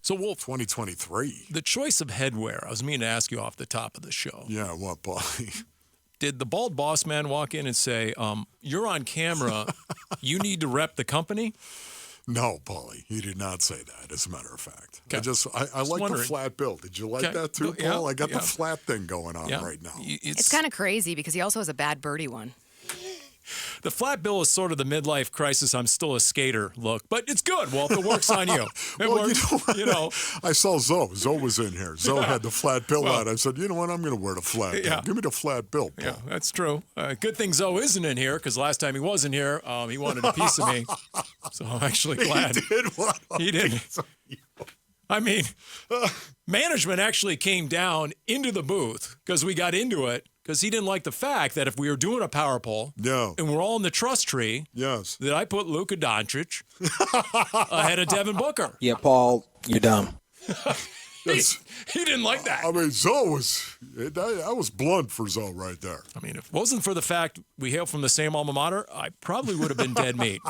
So, Wolf, 2023. the choice of headwear, I was meaning to ask you off the top of the show. Yeah, what, Paulie? Did the bald boss man walk in and say, you're on camera, you need to rep the company? No, Paulie, he did not say that, as a matter of fact. Okay. I like wondering. the flat bill. Did you like that too, Yeah, Paul? I got yeah. the flat thing going on right now. It's kind of crazy because he also has a bad birdie one. The flat bill is sort of the midlife crisis, I'm still a skater look, but it's good, Wolf. It works on you. It Well, works, you know, I saw Zoe. Zoe was in here. Zoe had the flat bill Well, on. I said, you know what? I'm going to wear the flat bill. Yeah. Give me the flat bill, Paul. Yeah, that's true. Good thing Zoe isn't in here because last time he wasn't here, he wanted a piece of me. So I'm actually glad. He did want a He didn't. piece of you. I mean, management actually came down into the booth because we got into it because he didn't like the fact that if we were doing a power poll and we're all in the trust tree, that I put Luka Doncic ahead of Devin Booker. Yeah, Paul, you're dumb. He didn't like that. I mean, Zoe was, that was blunt for Zoe right there. I mean, if it wasn't for the fact we hail from the same alma mater, I probably would have been dead meat.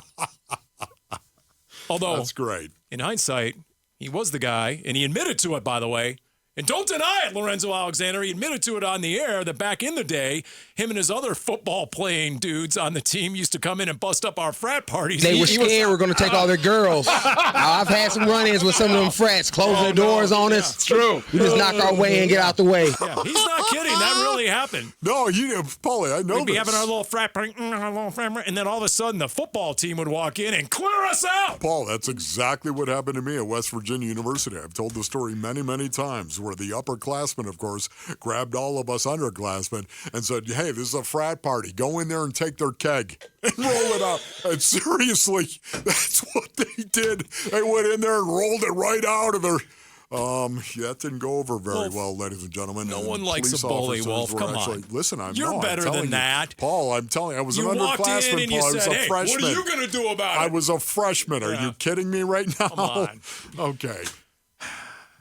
Although, that's great. In hindsight, he was the guy, and he admitted to it, by the way. And don't deny it, Lorenzo Alexander. He admitted to it on the air that back in the day, him and his other football-playing dudes on the team used to come in and bust up our frat parties. They were scared we're going to take all their girls. I've had some run-ins with some of them frats, closing their doors on us. It's true. We just knock our way and get out the way. Yeah, he's not kidding. That really happened. No, Paulie, I know We'd be this. having our little frat party, and then all of a sudden the football team would walk in and clear us out. Paul, that's exactly what happened to me at West Virginia University. I've told the story many, many times where the upperclassmen, of course, grabbed all of us underclassmen and said, hey, this is a frat party. Go in there and take their keg and roll it out. And seriously, that's what they did. They went in there and rolled it right out of their... that didn't go over very well, ladies and gentlemen. No and one likes a bully, Wolf. Come on. Listen, You're better than that. Paul, I'm telling you, I was an walked in underclassman, and Paul. I was said, a hey, freshman. what are you going to do about it? I was a freshman. Are you kidding me right now? Come on. Okay.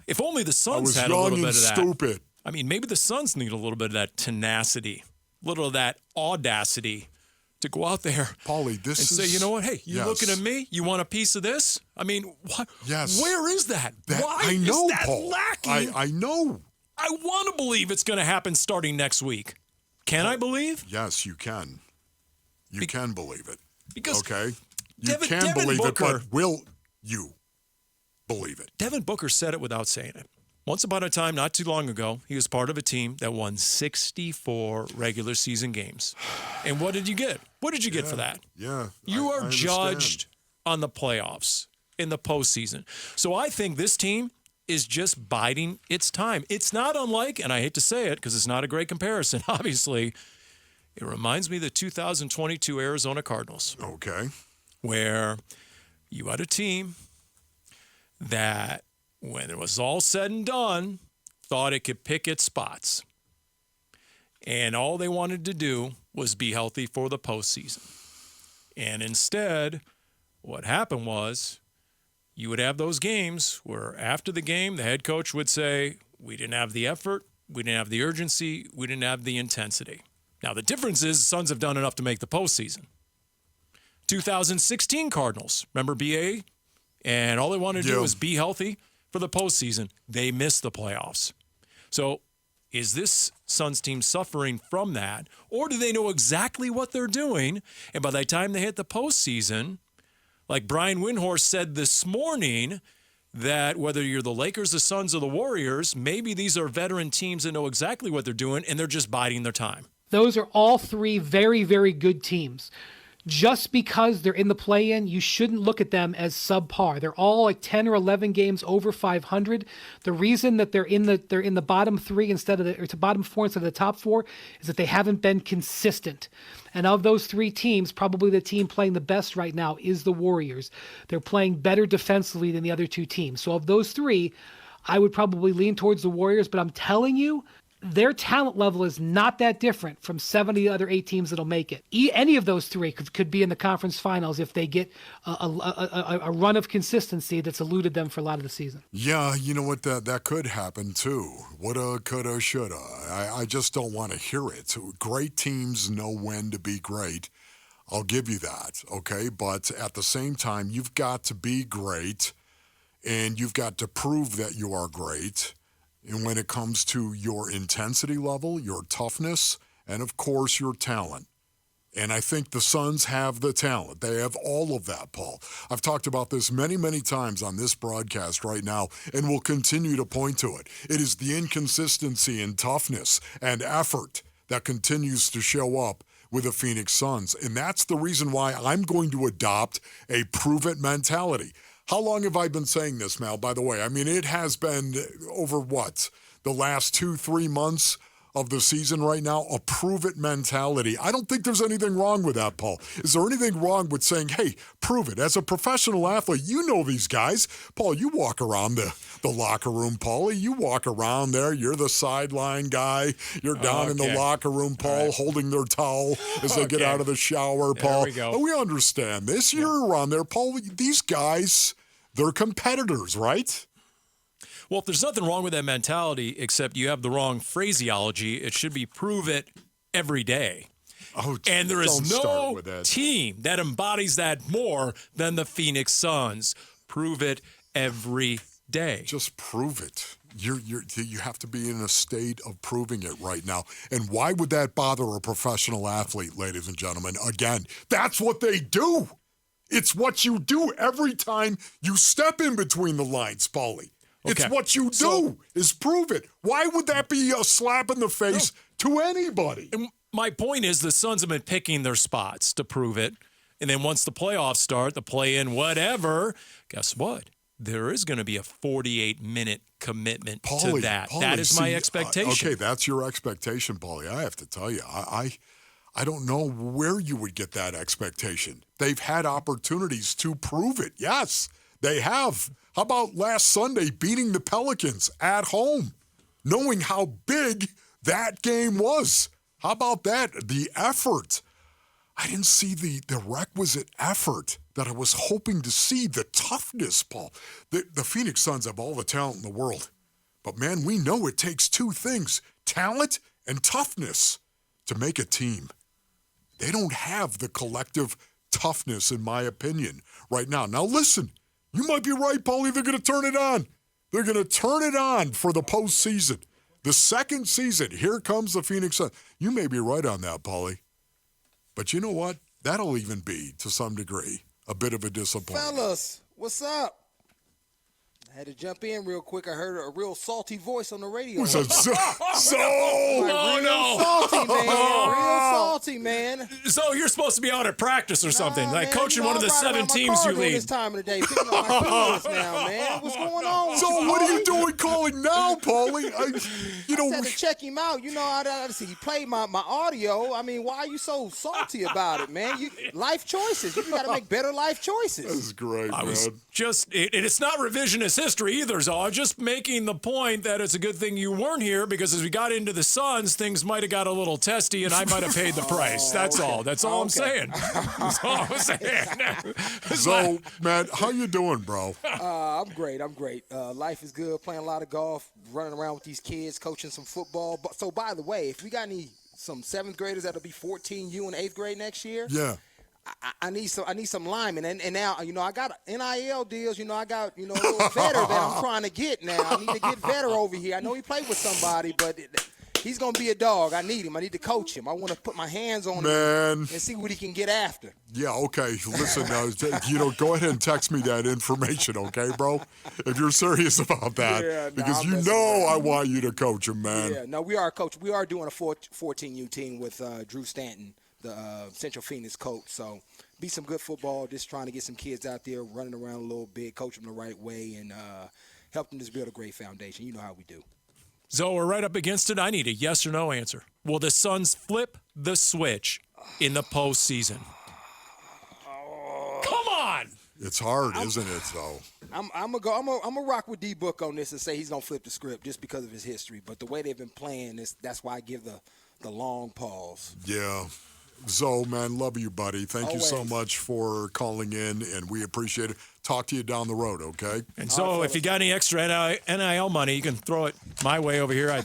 If only the Suns I had a was little young bit and of that. stupid. I mean, maybe the Suns need a little bit of that tenacity, a little of that audacity to go out there Paulie, and say, you know what? Hey, you looking at me? You want a piece of this? I mean, what? Yes. Where is that? Why I know, is that Paul. lacking? I know. I want to believe it's going to happen starting next week. Can I believe? Yes, you can. You can believe it. Because okay, you Devin can believe Booker, it, but will you believe it? Devin Booker said it without saying it. Once upon a time, not too long ago, he was part of a team that won 64 regular season games. And what did you get? What did you get for that? Yeah. You I are understand. judged on the playoffs in the postseason. So I think this team is just biding its time. It's not unlike, and I hate to say it because it's not a great comparison, obviously, it reminds me of the 2022 Arizona Cardinals. Okay. Where you had a team that, when it was all said and done, thought it could pick its spots. And all they wanted to do was be healthy for the postseason. And instead, what happened was you would have those games where after the game, the head coach would say, we didn't have the effort, we didn't have the urgency, we didn't have the intensity. Now, the difference is the Suns have done enough to make the postseason. 2016 Cardinals, remember BA? And all they wanted to do was be healthy for the postseason. They missed the playoffs. So is this Suns team suffering from that? Or do they know exactly what they're doing? And by the time they hit the postseason, like Brian Windhorst said this morning, that whether you're the Lakers, the Suns, or the Warriors, maybe these are veteran teams that know exactly what they're doing, and they're just biding their time. Those are all three very, very good teams. Just because they're in the play-in, you shouldn't look at them as subpar. They're all like 10 or 11 games over 500. The reason that they're in the bottom three instead of the bottom four instead of the top four is that they haven't been consistent. And of those three teams, probably the team playing the best right now is the Warriors. They're playing better defensively than the other two teams. So of those three, I would probably lean towards the Warriors, but I'm telling you, their talent level is not that different from 70 other 8 teams that'll make it. Any of those three could be in the conference finals if they get a run of consistency that's eluded them for a lot of the season. Yeah, you know what? That could happen too. Woulda, coulda, shoulda. I just don't want to hear it. Great teams know when to be great. I'll give you that, okay? But at the same time, you've got to be great and you've got to prove that you are great. And when it comes to your intensity level, your toughness, and of course your talent. And I think the Suns have the talent. They have all of that, Paul. I've talked about this many, many times on this broadcast right now, and will continue to point to it. It is the inconsistency and toughness and effort that continues to show up with the Phoenix Suns. And that's the reason why I'm going to adopt a prove-it mentality. How long have I been saying this, Mal, by the way? I mean, it has been over what? The last 2-3 months of the season right now, a prove-it mentality. I don't think there's anything wrong with that, Paul. Is there anything wrong with saying, hey, prove it? As a professional athlete, you know these guys. Paul, you walk around the locker room, Paulie. You walk around there. You're the sideline guy. You're down in the locker room, Paul, holding their towel as they get out of the shower, Paul. There we go. We understand this. You're around there, Paul. These guys, they're competitors, right? Well, if there's nothing wrong with that mentality, except you have the wrong phraseology, it should be prove it every day. Oh, and there is don't start no with that. team that embodies that more than the Phoenix Suns. Prove it every day. Just prove it. You have to be in a state of proving it right now. And why would that bother a professional athlete, ladies and gentlemen? Again, that's what they do. It's what you do every time you step in between the lines, Paulie. It's what you do, is prove it. Why would that be a slap in the face to anybody? And my point is the Suns have been picking their spots to prove it. And then once the playoffs start, the play-in, whatever, guess what? There is going to be a 48-minute commitment to that. That is my expectation. Okay, that's your expectation, Paulie. I have to tell you, I don't know where you would get that expectation. They've had opportunities to prove it. Yes, they have. How about last Sunday beating the Pelicans at home, knowing how big that game was? How about that? The effort. I didn't see the requisite effort that I was hoping to see, the toughness, Paul. The Phoenix Suns have all the talent in the world. But, man, we know it takes two things, talent and toughness, to make a team. They don't have the collective toughness, in my opinion, right now. Now, listen. You might be right, Paulie. They're going to turn it on. They're going to turn it on for the postseason. The second season, here comes the Phoenix Suns. You may be right on that, Paulie. But you know what? That'll even be, to some degree, a bit of a disappointment. Fellas, what's up? I had to jump in real quick. I heard a real salty voice on the radio. Who's a salty, man. Real salty, man. So you're supposed to be out at practice or something, like man, coaching one of the 7 teams you lead. This time of the day, picking on my fingers now, man. What's going on? So what are you doing calling now, Paulie? I had to check him out. You know, I see he played my audio. I mean, why are you so salty about it, man? Life choices. You got to make better life choices. This is great, man. It's not revisionist history either, so I'm just making the point that it's a good thing you weren't here, because as we got into the Suns, things might have got a little testy and I might have paid the price. That's all. That's all I'm saying. That's all I'm saying. So, Matt, how you doing, bro? I'm great. Life is good. Playing a lot of golf, running around with these kids, coaching some football. So, by the way, if we got some 7th graders that'll be 14U in 8th grade next year, I need some linemen, and now I got NIL deals. I got a little vetter that I'm trying to get now. I need to get vetter over here. I know he played with somebody, but he's gonna be a dog. I need him. I need to coach him. I want to put my hands on him and see what he can get after. Yeah, okay. Listen, go ahead and text me that information, okay, bro? If you're serious about that, because I want you to coach him, man. Yeah, no, we are coach. We are doing a 14U team with Drew Stanton, the Central Phoenix coach. So be some good football, just trying to get some kids out there running around a little bit, coach them the right way, and help them just build a great foundation. You know how we do. So we're right up against it. I need a yes or no answer. Will the Suns flip the switch in the postseason? Come on! It's hard, isn't it, though? I'm gonna rock with D-Book on this and say he's gonna flip the script just because of his history. But the way they've been playing, that's why I give the long pause. Yeah. Zoe, man, love you, buddy. Thank you so much for calling in, and we appreciate it. Talk to you down the road, okay? And so if you got any extra NIL money, you can throw it my way over here. I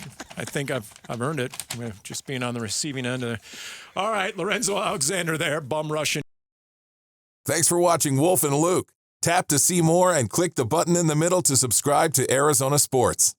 think I've earned it. I'm just being on the receiving end of it. All right, Lorenzo Alexander there, bum rushing. Thanks for watching Wolf and Luke. Tap to see more and click the button in the middle to subscribe to Arizona Sports.